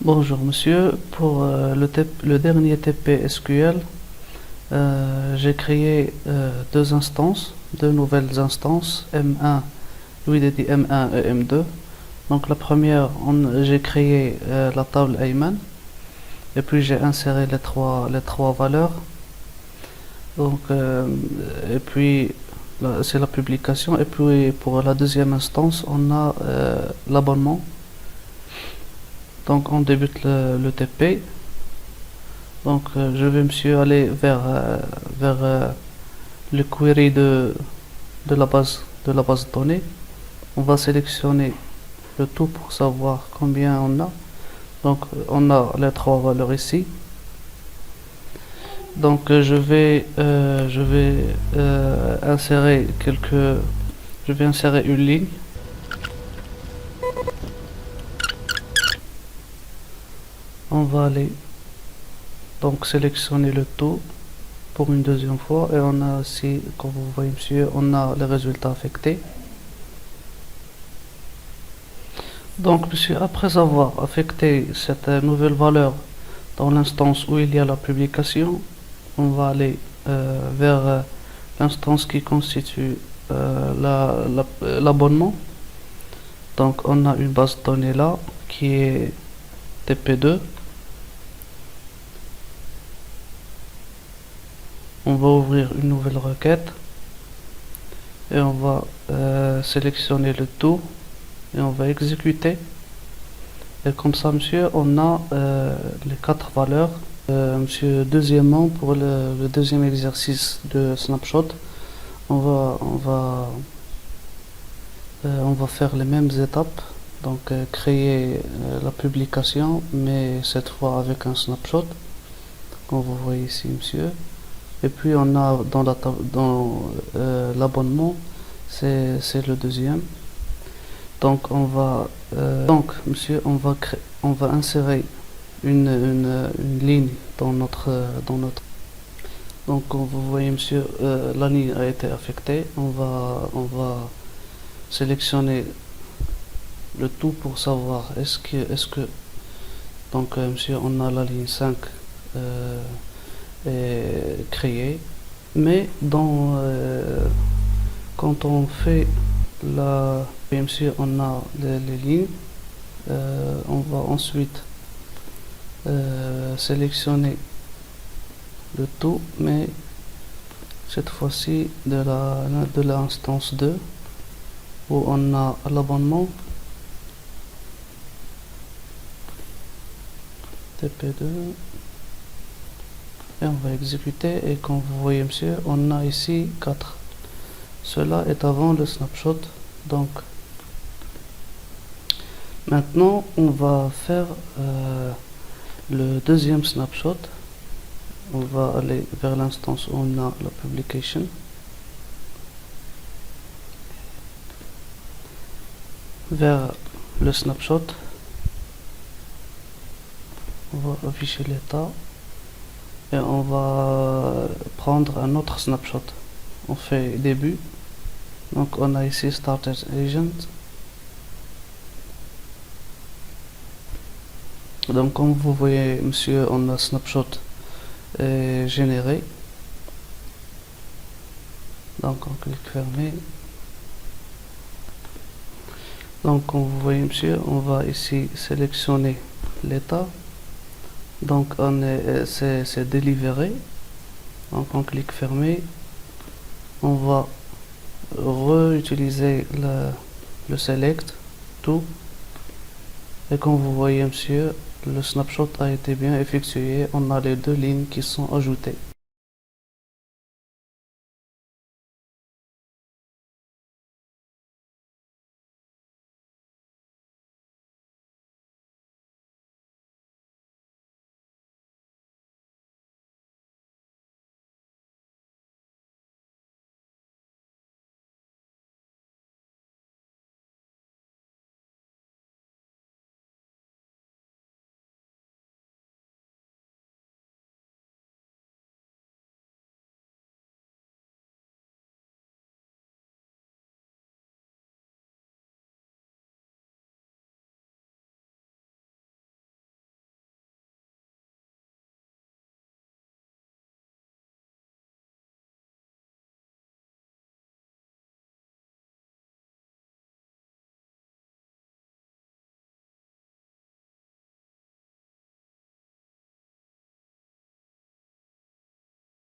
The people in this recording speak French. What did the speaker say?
Bonjour monsieur, pour le dernier TP SQL, j'ai créé deux nouvelles instances, M1, lui il dit M1 et M2. Donc la première, j'ai créé la table Ayman, et puis j'ai inséré les trois valeurs. Donc, et puis c'est la publication, et puis pour la deuxième instance, on a l'abonnement. Donc on débute le TP. Donc je vais monsieur aller vers le query de la base de données. On va sélectionner le tout pour savoir combien on a. Donc on a les trois valeurs ici. Donc je vais insérer une ligne. On va aller donc sélectionner le tout pour une deuxième fois, et on a aussi, comme vous voyez monsieur, on a les résultats affectés. Donc monsieur, après avoir affecté cette nouvelle valeur dans l'instance où il y a la publication, on va aller vers l'instance qui constitue l'abonnement. Donc on a une base de données là qui est TP2. On va ouvrir une nouvelle requête et on va sélectionner le tout et on va exécuter. Et comme ça monsieur, on a les quatre valeurs. Monsieur, deuxièmement, pour le deuxième exercice de snapshot, on va faire les mêmes étapes. Donc créer la publication, mais cette fois avec un snapshot, comme vous voyez ici monsieur. Et puis on a dans l'abonnement, c'est le deuxième. Donc donc monsieur, on va insérer une ligne dans notre donc comme vous voyez monsieur, la ligne a été affectée. On va sélectionner le tout pour savoir est-ce que donc monsieur, on a la ligne 5 est créée, mais quand on fait monsieur, on a les lignes. On va ensuite sélectionner le tout, mais cette fois-ci de l'instance 2 où on a l'abonnement TP2, et on va exécuter. Et comme vous voyez monsieur, on a ici 4. Cela est avant le snapshot. Donc maintenant on va faire le deuxième snapshot. On va aller vers l'instance où on a la publication. Vers le snapshot, on va afficher l'état et on va prendre un autre snapshot. On fait début. Donc on a ici Starters Agent. Donc comme vous voyez monsieur, on a snapshot généré. Donc on clique fermé. Donc comme vous voyez monsieur, on va ici sélectionner l'état. Donc c'est délivré. Donc on clique fermé. On va réutiliser le select tout, et comme vous voyez monsieur, le snapshot a été bien effectué. On a les deux lignes qui sont ajoutées.